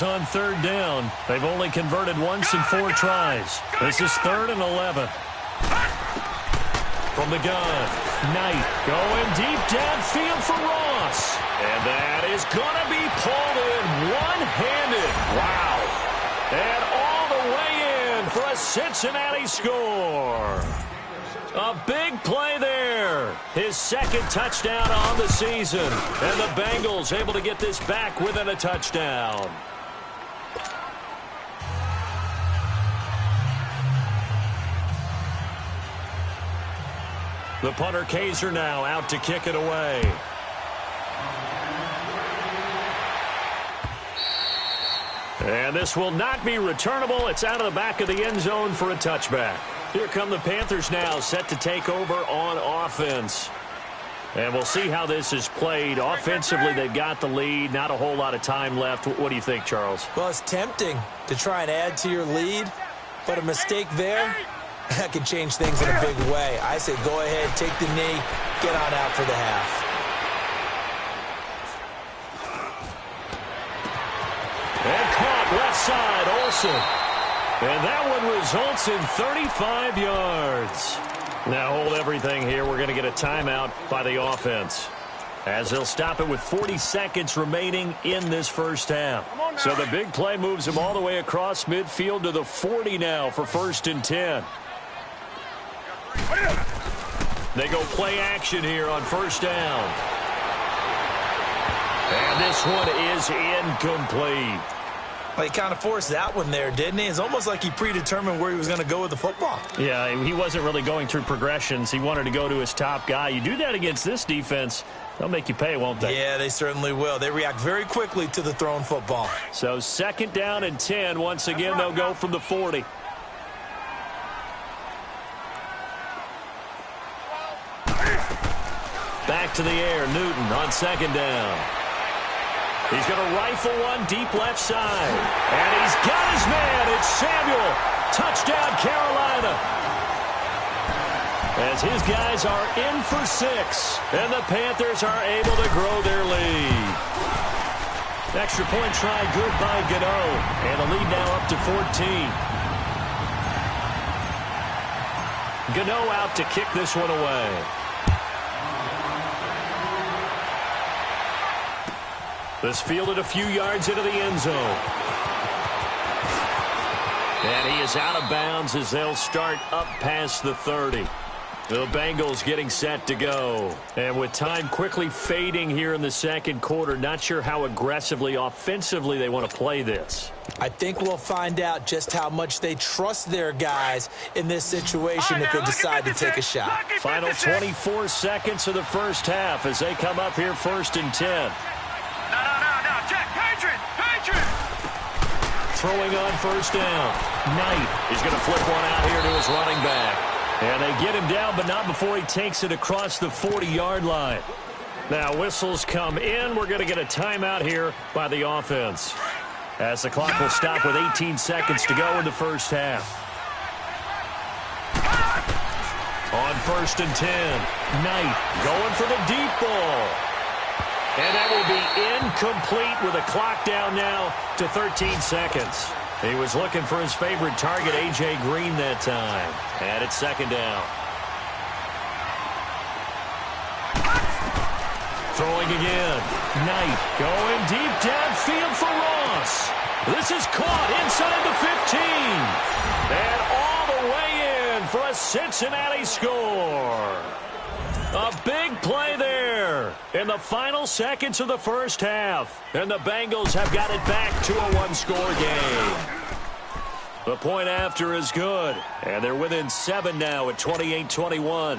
On third down, they've only converted once in 4 tries. This is 3rd and 11. From the gun, Knight going deep downfield for Ross. And that is going to be pulled in one-handed. Wow. And all the way in for a Cincinnati score. A big play there. His 2nd touchdown on the season. And the Bengals able to get this back within a touchdown. The punter Kaiser now out to kick it away. And this will not be returnable. It's out of the back of the end zone for a touchback. Here come the Panthers now, set to take over on offense. And we'll see how this is played. Offensively, they've got the lead. Not a whole lot of time left. What do you think, Charles? Well, it's tempting to try and add to your lead, but a mistake there, that can change things in a big way. I say go ahead, take the knee, get on out for the half. And caught left side, Olsen. And that one results in 35 yards. Now hold everything here. We're going to get a timeout by the offense, as they'll stop it with 40 seconds remaining in this first half. So the big play moves them all the way across midfield to the 40 now for 1st and 10. They go play action here on 1st down. And this one is incomplete. Well, he kind of forced that one there, didn't he? It's almost like he predetermined where he was going to go with the football. Yeah, he wasn't really going through progressions. He wanted to go to his top guy. You do that against this defense, they'll make you pay, won't they? Yeah, they certainly will. They react very quickly to the thrown football. So 2nd down and 10. Once again, they'll go from the 40. Back to the air, Newton on 2nd down. He's going to rifle one deep left side. And he's got his man. It's Samuel. Touchdown, Carolina. As his guys are in for 6. And the Panthers are able to grow their lead. Extra point try good by Gano. And the lead now up to 14. Gano out to kick this one away. This fielded a few yards into the end zone. And he is out of bounds as they'll start up past the 30. The Bengals getting set to go. And with time quickly fading here in the 2nd quarter, not sure how aggressively, offensively they want to play this. I think we'll find out just how much they trust their guys in this situation if they decide to take a shot. Final 24 seconds of the first half as they come up here 1st and 10. Throwing on 1st down. Knight is going to flip one out here to his running back. And they get him down, but not before he takes it across the 40-yard line. Now whistles come in. We're going to get a timeout here by the offense, as the clock will stop with 18 seconds to go in the first half. On 1st and 10, Knight going for the deep ball. And that will be incomplete with a clock down now to 13 seconds. He was looking for his favorite target, A.J. Green, that time. And it's 2nd down. Throwing again. Knight going deep downfield for Ross. This is caught inside the 15. And all the way in for a Cincinnati score. A big play there in the final seconds of the first half. And the Bengals have got it back to a 1-score game. The point after is good. And they're within 7 now at 28-21.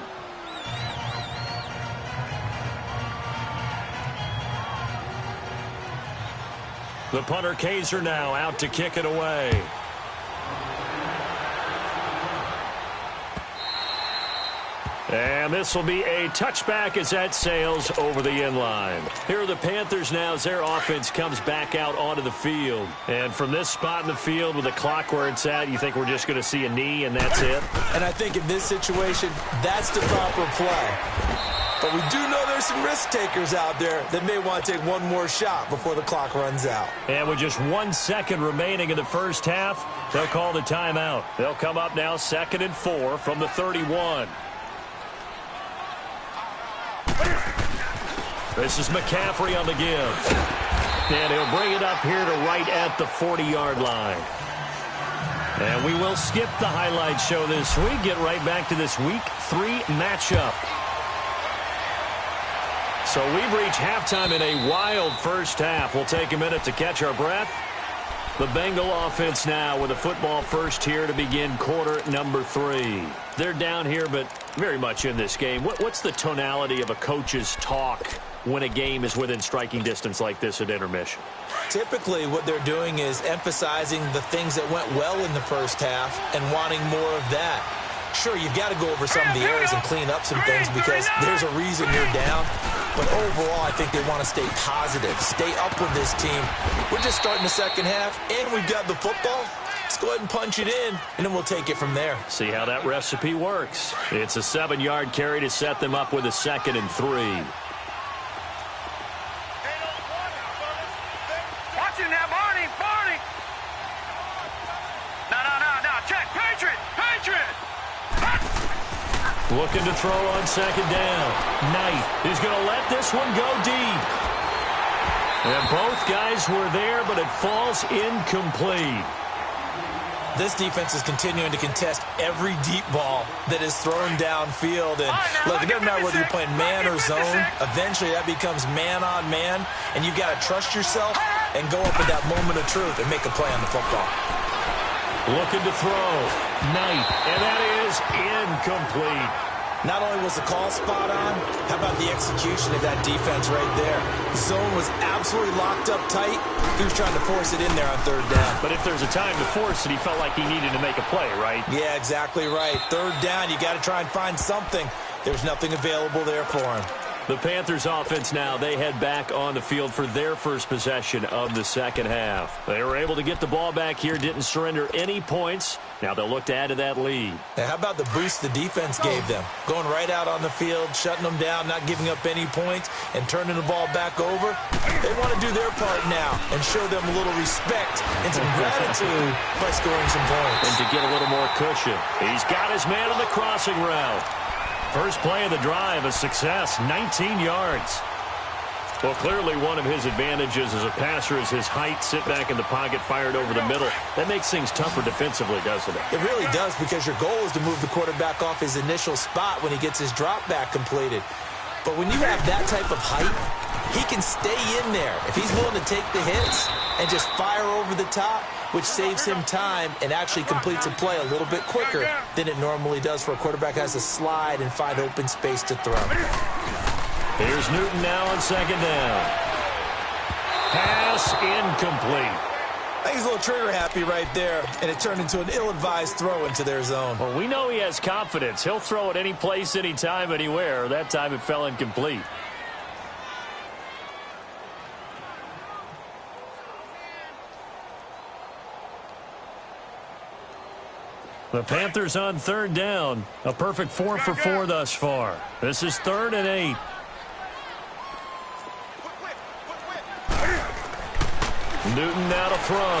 The punter Kaiser now out to kick it away. And this will be a touchback as that sails over the end line. Here are the Panthers now as their offense comes back out onto the field. And from this spot in the field with the clock where it's at, you think we're just going to see a knee and that's it? And I think in this situation, that's the proper play. But we do know there's some risk takers out there that may want to take one more shot before the clock runs out. And with just 1 second remaining in the first half, they'll call the timeout. They'll come up now 2nd and 4 from the 31. This is McCaffrey on the give. And he'll bring it up here to right at the 40-yard line. And we will skip the highlight show this week. Get right back to this Week 3 matchup. So we've reached halftime in a wild first half. We'll take a minute to catch our breath. The Bengal offense now with a football first here to begin quarter number 3. They're down here, but very much in this game. What's the tonality of a coach's talk when a game is within striking distance like this at intermission? Typically, what they're doing is emphasizing the things that went well in the first half and wanting more of that. Sure, you've got to go over some of the errors and clean up some things because there's a reason you're down. But overall, I think they want to stay positive, stay up with this team. We're just starting the second half, and we've got the football. Let's go ahead and punch it in, and then we'll take it from there. See how that recipe works. It's a 7-yard carry to set them up with a 2nd and 3. Watching that, Barney. No. Check. Patriot. Looking to throw on 2nd down. Knight is going to let this one go deep. And both guys were there, but it falls incomplete. This defense is continuing to contest every deep ball that is thrown downfield. And look, it doesn't matter whether you're playing man or zone. Eventually, that becomes man on man. And you've got to trust yourself and go up at that moment of truth and make a play on the football. Looking to throw. Knight. And that is incomplete. Not only was the call spot on, how about the execution of that defense right there? The zone was absolutely locked up tight. He was trying to force it in there on 3rd down. But if there's a time to force it, he felt like he needed to make a play, right? Yeah, exactly right. 3rd down, you got to try and find something. There's nothing available there for him. The Panthers offense now, they head back on the field for their first possession of the second half. They were able to get the ball back here, didn't surrender any points. Now they'll look to add to that lead. Now, how about the boost the defense gave them? Going right out on the field, shutting them down, not giving up any points, and turning the ball back over. They want to do their part now and show them a little respect and some gratitude by scoring some points. And to get a little more cushion. He's got his man on the crossing route. First play of the drive, a success, 19 yards. Well, clearly one of his advantages as a passer is his height. Sit back in the pocket, fired over the middle. That makes things tougher defensively, doesn't it? It really does, because your goal is to move the quarterback off his initial spot when he gets his drop back completed. But when you have that type of height, he can stay in there. If he's willing to take the hits and just fire over the top, which saves him time and actually completes a play a little bit quicker than it normally does for a quarterback who has to slide and find open space to throw. Here's Newton now on 2nd down. Pass incomplete. I think he's a little trigger happy right there, and it turned into an ill-advised throw into their zone. Well, we know he has confidence. He'll throw it any place, anytime, anywhere. That time it fell incomplete. The Panthers on 3rd down. A perfect 4 for 4 thus far. This is 3rd and 8. Newton now to throw.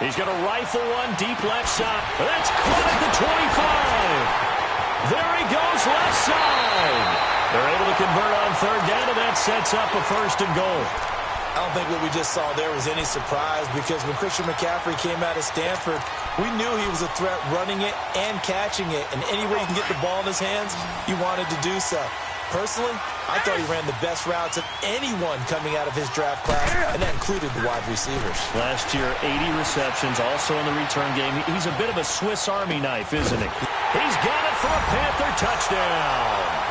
He's going to rifle one deep left side. That's caught at the 25. There he goes left side. They're able to convert on 3rd down, and that sets up a 1st and goal. I don't think what we just saw there was any surprise, because when Christian McCaffrey came out of Stanford, we knew he was a threat running it and catching it. And any way you can get the ball in his hands, you wanted to do so. Personally, I thought he ran the best routes of anyone coming out of his draft class, and that included the wide receivers. Last year, 80 receptions, also in the return game. He's a bit of a Swiss Army knife, isn't he? He's got it for a Panther touchdown.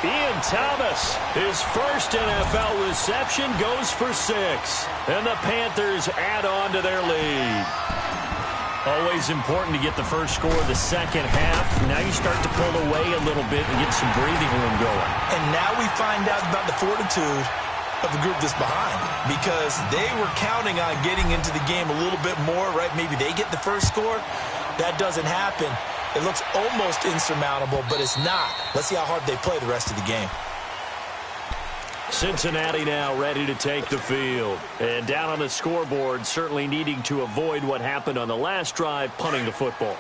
Ian Thomas, his first NFL reception, goes for 6. And the Panthers add on to their lead. Always important to get the first score of the second half. Now you start to pull away a little bit and get some breathing room going. And now we find out about the fortitude of the group that's behind, because they were counting on getting into the game a little bit more, right? Maybe they get the first score. That doesn't happen. It looks almost insurmountable, but it's not. Let's see how hard they play the rest of the game. Cincinnati now ready to take the field. And down on the scoreboard, certainly needing to avoid what happened on the last drive, punting the football.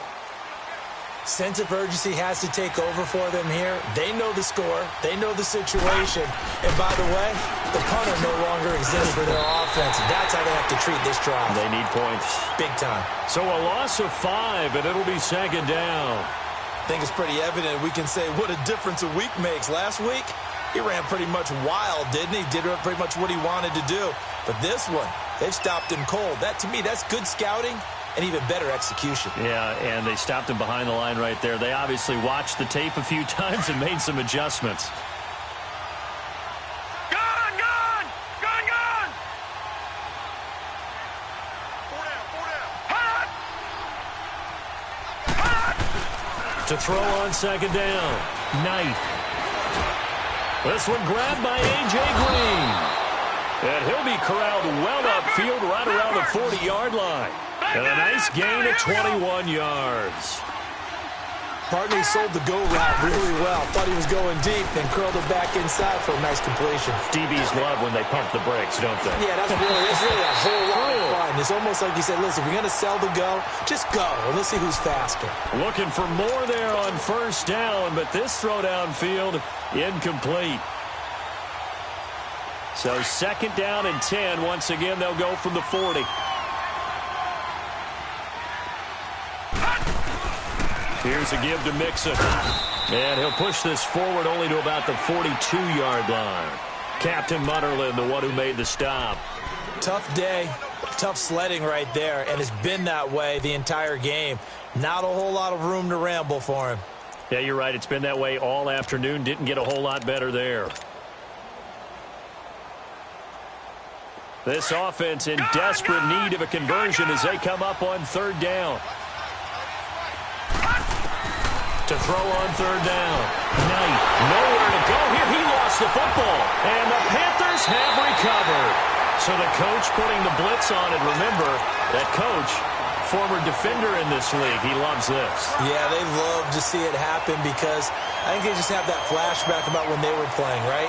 Sense of urgency has to take over for them here. They know the score. They know the situation. And by the way, the punter no longer exists for their offense. That's how they have to treat this drive. They need points. Big time. So a loss of 5, and it'll be second down. I think it's pretty evident. We can say what a difference a week makes. Last week, he ran pretty much wild, didn't he? Did pretty much what he wanted to do. But this one, they've stopped him cold. That, to me, that's good scouting and even better execution. Yeah, and they stopped him behind the line right there. They obviously watched the tape a few times and made some adjustments. Gone, gone! Gone, gone! 4 down. Hot! To throw on second down. Knight. This one grabbed by A.J. Green. And he'll be corralled well upfield right around the 40-yard line. And a nice gain of 21 yards. Partney sold the go route really well. Thought he was going deep, then curled it back inside for a nice completion. DBs love when they pump the brakes, don't they? Yeah, that's really a whole lot of fun. It's almost like you said, listen, if you're going to sell the go, just go, and let's see who's faster. Looking for more there on first down, but this throw downfield, incomplete. So second down and 10. Once again, they'll go from the 40. Here's a give to Mixon. And he'll push this forward only to about the 42-yard line. Captain Munnerlyn, the one who made the stop. Tough day, tough sledding right there, and it's been that way the entire game. Not a whole lot of room to ramble for him. Yeah, you're right. It's been that way all afternoon. Didn't get a whole lot better there. This offense in desperate need of a conversion as they come up on third down. To throw on third down. Knight, nowhere to go here. He lost the football. And the Panthers have recovered. So the coach putting the blitz on it. Remember, that coach, former defender in this league. He loves this. Yeah, they love to see it happen because I think they just have that flashback about when they were playing, right?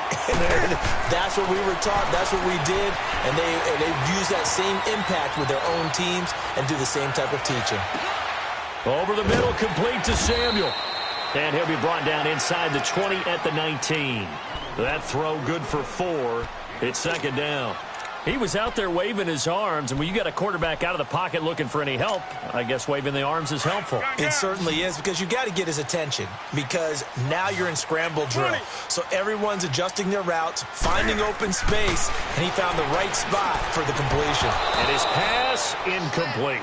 That's what we were taught. That's what we did. And they use that same impact with their own teams and do the same type of teaching. Over the middle, complete to Samuel. And he'll be brought down inside the 20 at the 19. That throw good for 4. It's second down. He was out there waving his arms, and when you got a quarterback out of the pocket looking for any help, I guess waving the arms is helpful. It certainly is, because you got to get his attention, because now you're in scramble drill. So everyone's adjusting their routes, finding open space, and he found the right spot for the completion. And his pass incomplete.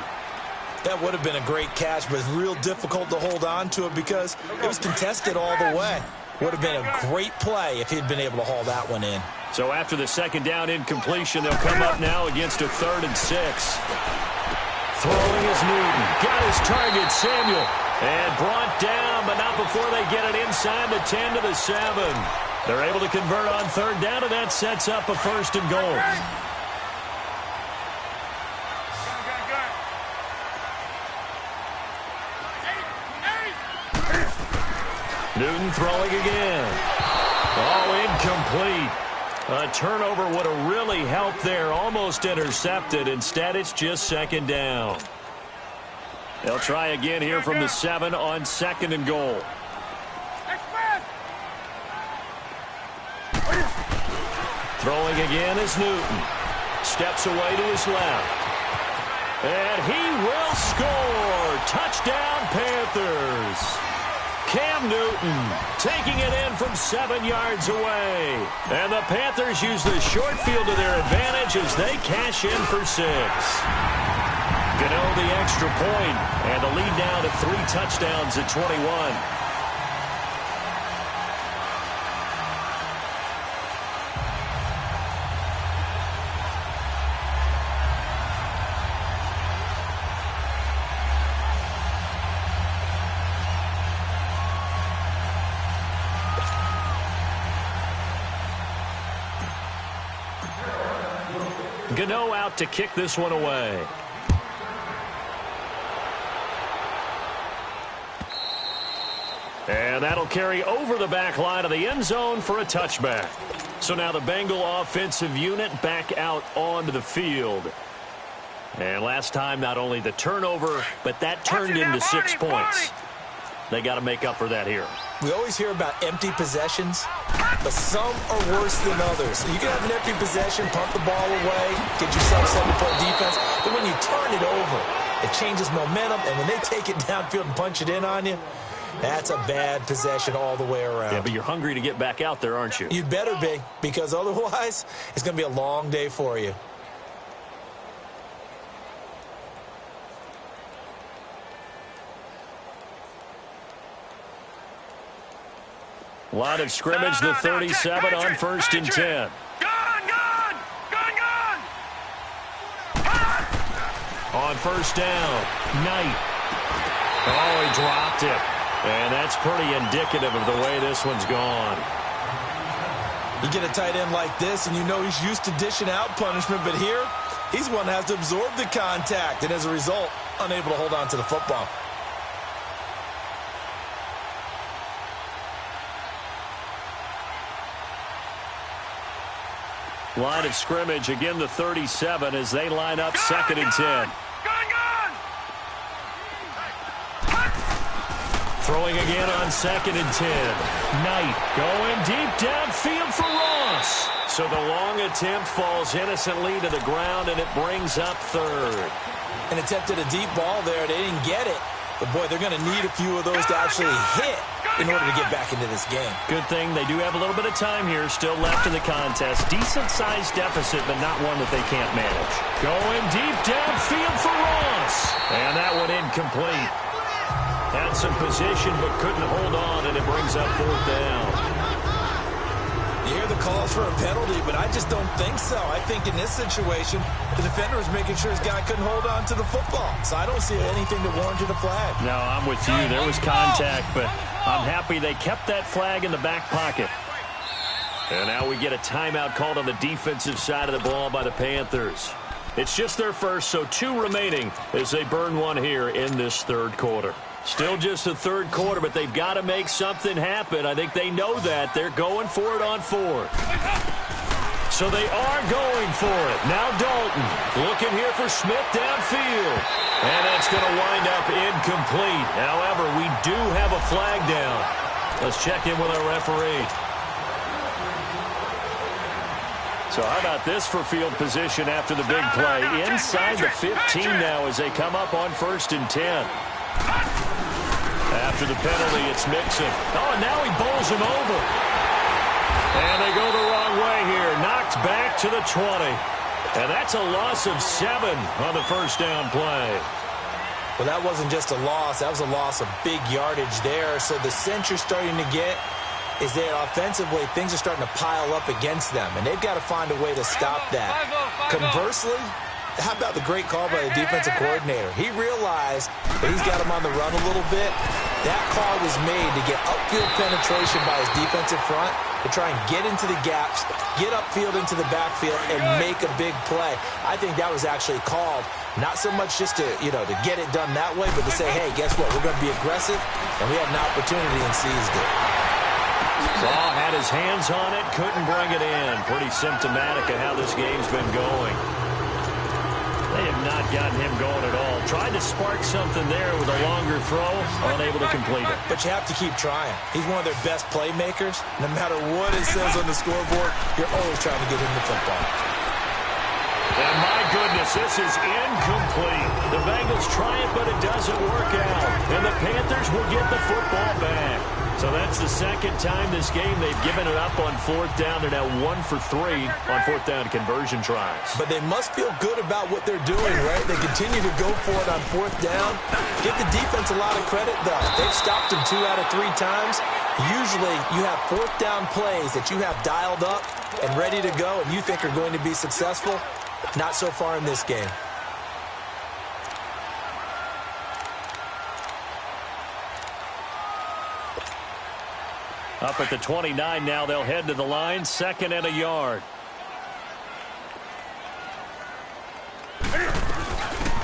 That would have been a great catch, but it's real difficult to hold on to it because it was contested all the way. Would have been a great play if he'd been able to haul that one in. So after the second down incompletion, they'll come up now against a 3rd and 6. Throwing is Newton. Got his target, Samuel. And brought down, but not before they get it inside the 10 to the 7. They're able to convert on third down, and that sets up a 1st and goal. Newton throwing again. Oh, incomplete. A turnover would have really helped there. Almost intercepted. Instead, it's just second down. They'll try again here from the 7 on 2nd and goal. Throwing again is Newton. Steps away to his left. And he will score. Touchdown, Panthers. Cam Newton taking it in from 7 yards away. And the Panthers use the short field to their advantage as they cash in for 6. Gano the extra point, and the lead now to 3 touchdowns at 21. Gano out to kick this one away. And that'll carry over the back line of the end zone for a touchback. So now the Bengal offensive unit back out onto the field. And last time, not only the turnover, but that turned into 6 points. They got to make up for that here. We always hear about empty possessions, but some are worse than others. You can have an empty possession, pump the ball away, get yourself 7-point defense, but when you turn it over, it changes momentum, and when they take it downfield and punch it in on you, that's a bad possession all the way around. Yeah, but you're hungry to get back out there, aren't you? You'd better be, because otherwise, it's going to be a long day for you. Line of scrimmage, the 37 on 1st and 10. Gun! On 1st down, Knight. Oh, he dropped it. And that's pretty indicative of the way this one's gone. You get a tight end like this, and you know he's used to dishing out punishment, but here, he's one that has to absorb the contact, and as a result, unable to hold on to the football. Line of scrimmage, again the 37 as they line up 2nd and 10. Throwing again on 2nd and 10. Knight going deep downfield for Ross. So the long attempt falls innocently to the ground, and it brings up 3rd. And attempted a deep ball there. They didn't get it. But, boy, they're going to need a few of those to actually hit in order to get back into this game. Good thing they do have a little bit of time here still left in the contest. Decent-sized deficit, but not one that they can't manage. Going deep downfield for Ross. And that one incomplete. Had some position, but couldn't hold on, and it brings up 4th down. You hear the calls for a penalty, but I just don't think so. I think in this situation, the defender was making sure his guy couldn't hold on to the football. So I don't see anything that warranted a flag. No, I'm with you. There was contact, but I'm happy they kept that flag in the back pocket. And now we get a timeout called on the defensive side of the ball by the Panthers. It's just their first, so 2 remaining as they burn one here in this 3rd quarter. Still just the 3rd quarter, but they've got to make something happen. I think they know that. They're going for it on 4th. So they are going for it. Now Dalton looking here for Smith downfield. And that's going to wind up incomplete. However, we do have a flag down. Let's check in with our referee. So how about this for field position after the big play? Inside the 15 now as they come up on 1st and 10. After the penalty, it's Mixon. Oh, and now he bowls him over. And they go the wrong way here. Knocked back to the 20. And that's a loss of 7 on the 1st down play. Well, that wasn't just a loss. That was a loss of big yardage there. So the sense you're starting to get is that offensively, things are starting to pile up against them. And they've got to find a way to stop that. Conversely, how about the great call by the defensive coordinator? He realized that he's got him on the run a little bit. That call was made to get upfield penetration by his defensive front to try and get into the gaps, get upfield into the backfield, and make a big play. I think that was actually called not so much just to, to get it done that way, but to say, hey, guess what? We're going to be aggressive, and we had an opportunity and seized it. Law had his hands on it, couldn't bring it in. Pretty symptomatic of how this game's been going. They have not gotten him going at all. Tried to spark something there with a longer throw, unable to complete it. But you have to keep trying. He's one of their best playmakers. No matter what it says on the scoreboard, you're always trying to get him the football. And my goodness, this is incomplete. The Bengals try it, but it doesn't work out. And the Panthers will get the football back. So that's the 2nd time this game they've given it up on 4th down. They're now 1 for 3 on 4th down conversion tries. But they must feel good about what they're doing, right? They continue to go for it on 4th down. Give the defense a lot of credit, though. They've stopped them 2 out of 3 times. Usually you have 4th down plays that you have dialed up and ready to go and you think are going to be successful. Not so far in this game. Up at the 29 now, they'll head to the line, 2nd and a yard.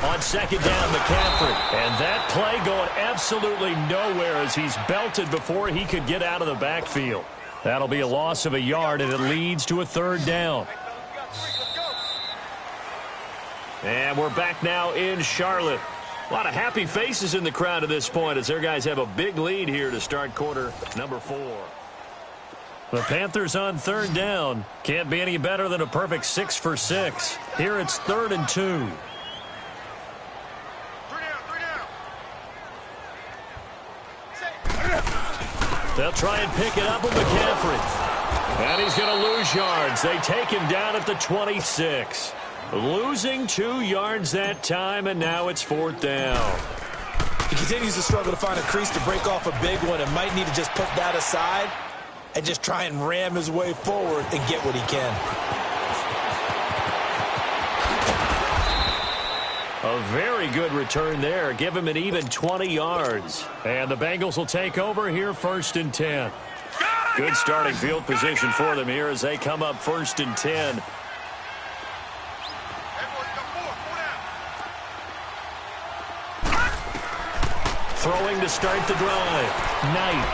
On second down, McCaffrey. And that play going absolutely nowhere as he's belted before he could get out of the backfield. That'll be a loss of a yard, and it leads to a third down. And we're back now in Charlotte. A lot of happy faces in the crowd at this point as their guys have a big lead here to start quarter number 4. The Panthers on third down. Can't be any better than a perfect 6 for 6. Here it's 3rd and 2. They'll try and pick it up with McCaffrey. And he's going to lose yards. They take him down at the 26. Losing 2 yards that time, and now it's 4th down. He continues to struggle to find a crease to break off a big one and might need to just put that aside and just try and ram his way forward and get what he can. A very good return there. Give him an even 20 yards. And the Bengals will take over here 1st and 10. Good starting field position for them here as they come up 1st and 10. Throwing to start the drive. Knight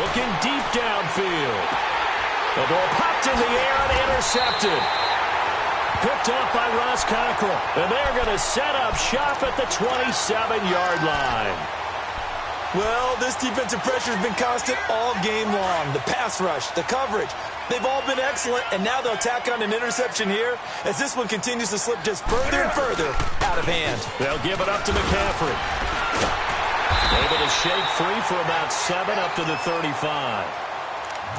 looking deep downfield. The ball popped in the air and intercepted. Picked off by Ross Cockrell. And they're going to set up shop at the 27-yard line. Well, this defensive pressure has been constant all game long. The pass rush, the coverage, they've all been excellent, and now they'll tack on an interception here as this one continues to slip just further and further out of hand. They'll give it up to McCaffrey. Able to shake free for about 7 up to the 35.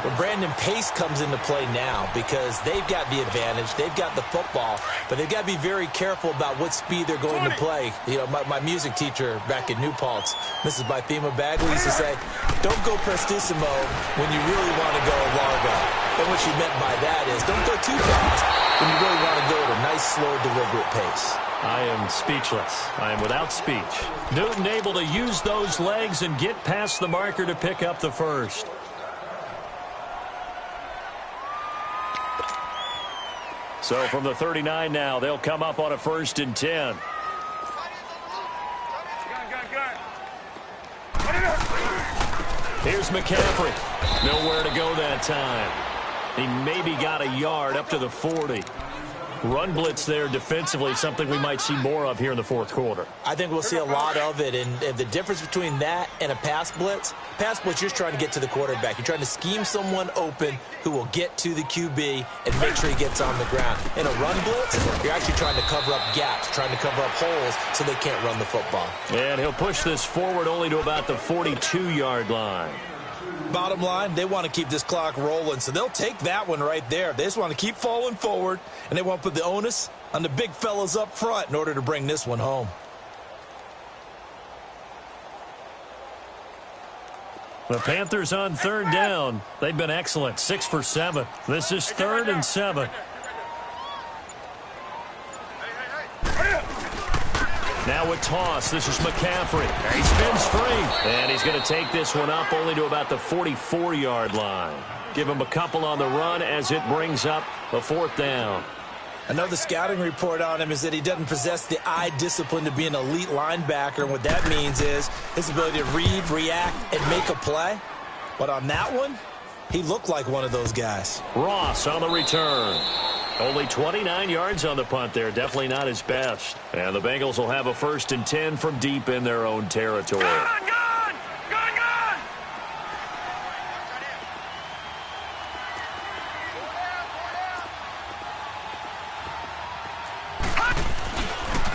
But Brandon, pace comes into play now because they've got the advantage. They've got the football, but they've got to be very careful about what speed they're going to play. You know, my music teacher back in New Paltz, Mrs. Bythema Bagley, used to say, don't go prestissimo when you really want to go largo. And what she meant by that is don't go too fast when you really want to go at a nice, slow, deliberate pace. I am speechless. I am without speech. Newton able to use those legs and get past the marker to pick up the first. So from the 39 now, they'll come up on a 1st and 10. Here's McCaffrey. Nowhere to go that time. He maybe got a yard up to the 40. Run blitz there defensively, something we might see more of here in the 4th quarter. I think we'll see a lot of it, and the difference between that and a pass blitz, you're just trying to get to the quarterback. You're trying to scheme someone open who will get to the QB and make sure he gets on the ground. In a run blitz, you're actually trying to cover up gaps, trying to cover up holes so they can't run the football. And he'll push this forward only to about the 42-yard line. Bottom line, they want to keep this clock rolling, so they'll take that one right there. They just want to keep falling forward, and they want to put the onus on the big fellas up front in order to bring this one home. The Panthers on third down. They've been excellent, 6 for 7. This is 3rd and 7. Now a toss. This is McCaffrey. He spins free. And he's going to take this one up only to about the 44-yard line. Give him a couple on the run as it brings up a 4th down. Another scouting report on him is that he doesn't possess the eye discipline to be an elite linebacker. And what that means is his ability to read, react, and make a play. But on that one, he looked like one of those guys. Ross on the return. Only 29 yards on the punt there. Definitely not his best. And the Bengals will have a 1st and 10 from deep in their own territory. Gun!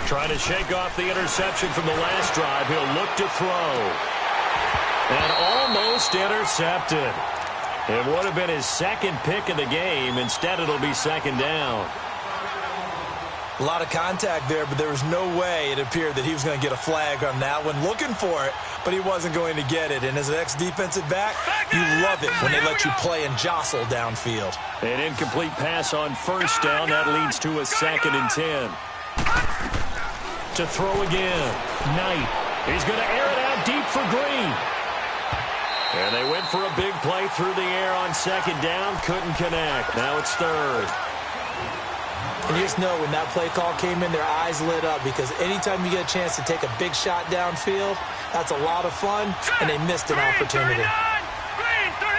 Trying to shake off the interception from the last drive. He'll look to throw. And almost intercepted. It would have been his 2nd pick of the game. Instead, it'll be 2nd down. A lot of contact there, but there was no way it appeared that he was going to get a flag on that one. Looking for it, but he wasn't going to get it. And as an ex-defensive back, you love it when they let you play and jostle downfield. An incomplete pass on 1st down. That leads to a 2nd and 10. To throw again. Knight. He's going to air it out deep for Green. And they went for a big play through the air on 2nd down. Couldn't connect. Now it's 3rd. And you just know when that play call came in, their eyes lit up because anytime you get a chance to take a big shot downfield, that's a lot of fun, and they missed an opportunity. Green, 39!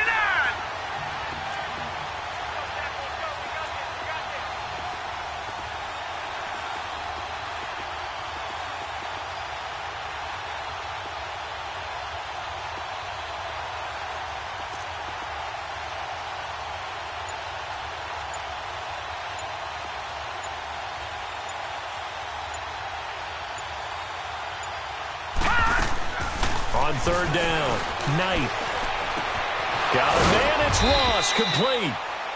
On third down, Knight. Got a man, it's Ross, complete.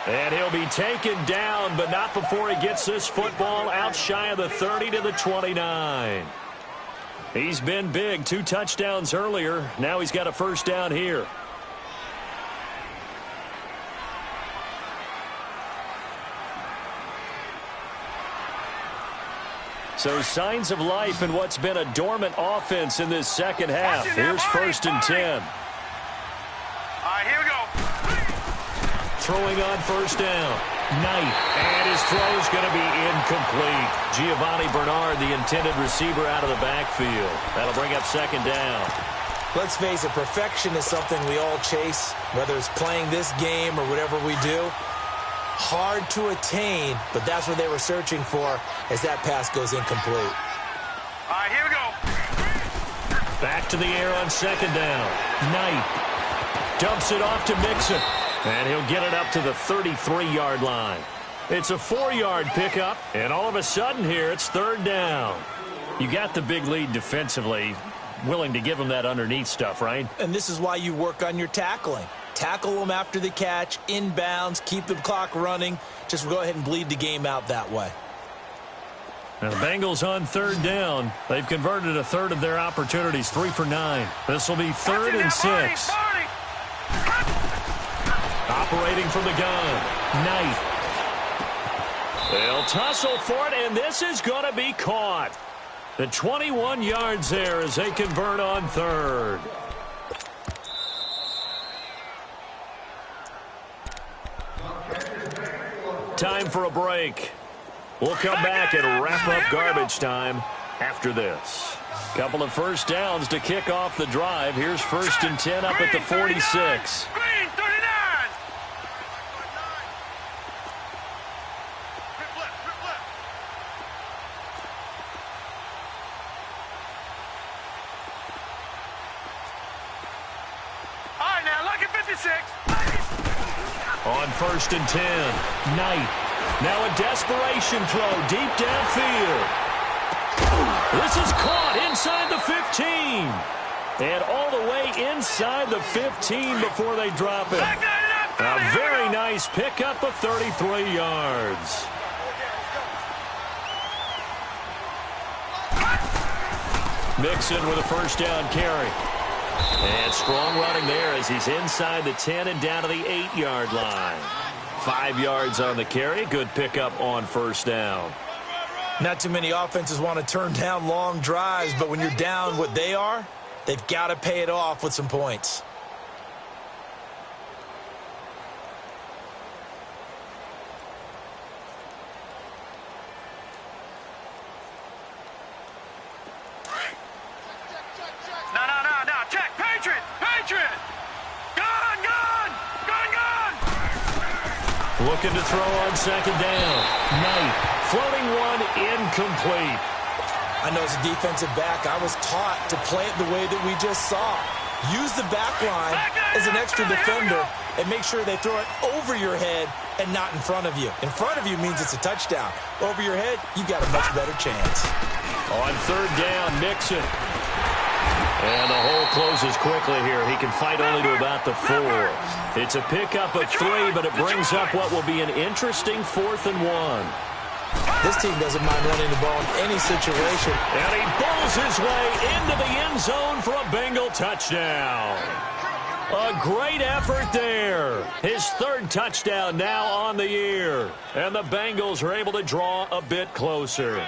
And he'll be taken down, but not before he gets this football out shy of the 30 to the 29. He's been big, 2 touchdowns earlier. Now he's got a first down here. So signs of life in what's been a dormant offense in this second half. Here's first and 10. All right, here we go. Throwing on first down. Knight. And his throw's going to be incomplete. Giovanni Bernard, the intended receiver, out of the backfield. That'll bring up second down. Let's face it, perfection is something we all chase, whether it's playing this game or whatever we do. Hard to attain, but that's what they were searching for as that pass goes incomplete. All right, here we go. Back to the air on second down. Knight dumps it off to Mixon, and he'll get it up to the 33-yard line. It's a 4-yard pickup, and all of a sudden here it's third down. You got the big lead defensively, willing to give them that underneath stuff, right? And this is why you work on your tackling. Tackle them after the catch, inbounds, keep the clock running. Just go ahead and bleed the game out that way. Now the Bengals on third down. They've converted a third of their opportunities, 3 for 9. This will be third and 6. Operating from the gun. Knight. They'll tussle for it, and this is going to be caught. The 21 yards there as they convert on third. Time for a break. We'll come back and wrap up garbage time after this. Couple of first downs to kick off the drive. Here's first and 10 up at the 46. Green, 39! All right, now, lucky 56. On first and 10, Knight. Now a desperation throw deep downfield. This is caught inside the 15. And all the way inside the 15 before they drop it. A very nice pickup of 33 yards. Mixon with a first down carry. And strong running there as he's inside the 10 and down to the 8-yard line. 5 yards on the carry. Good pickup on first down. Not too many offenses want to turn down long drives, but when you're down what they are, they've got to pay it off with some points. No. Check. Patriot. Gun. Looking to throw on second down. Knight floating one incomplete. I know as a defensive back, I was taught to play it the way that we just saw. Use the back line as an extra defender and make sure they throw it over your head and not in front of you. In front of you means it's a touchdown. Over your head, you've got a much better chance. On third down, Mixon. And the hole closes quickly here. He can fight only to about the 4. It's a pickup of 3, but it brings up what will be an interesting 4th and 1. This team doesn't mind running the ball in any situation. And he bowls his way into the end zone for a Bengal touchdown. A great effort there. His 3rd touchdown now on the year. And the Bengals are able to draw a bit closer.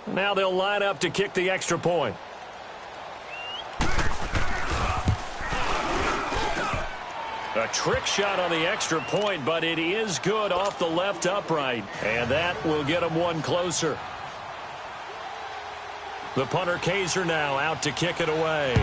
Now they'll line up to kick the extra point. A trick shot on the extra point, but it is good off the left upright. And that will get them one closer. The punter Kaiser now out to kick it away.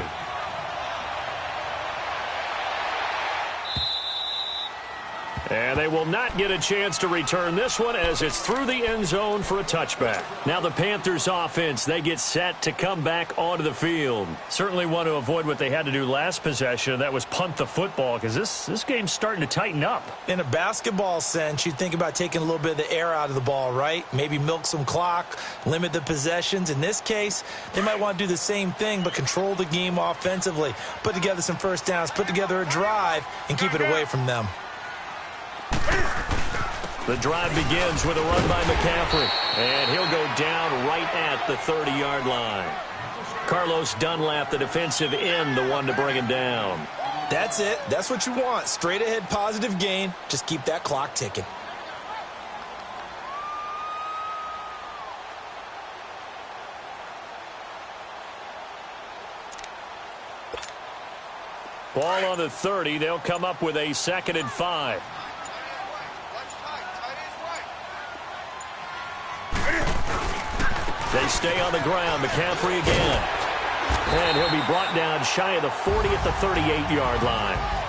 And they will not get a chance to return this one as it's through the end zone for a touchback. Now the Panthers offense, they get set to come back onto the field. Certainly want to avoid what they had to do last possession. That was punt the football because this game's starting to tighten up. In a basketball sense, you think about taking a little bit of the air out of the ball, right? Maybe milk some clock, limit the possessions. In this case, they might want to do the same thing but control the game offensively. Put together some first downs, put together a drive, and keep it away from them. The drive begins with a run by McCaffrey, and he'll go down right at the 30-yard line. Carlos Dunlap, the defensive end, the one to bring him down. That's it. That's what you want. Straight ahead positive gain. Just keep that clock ticking. Ball on the 30. They'll come up with a 2nd and 5. They stay on the ground. McCaffrey again. And he'll be brought down shy of the 40 at the 38-yard line.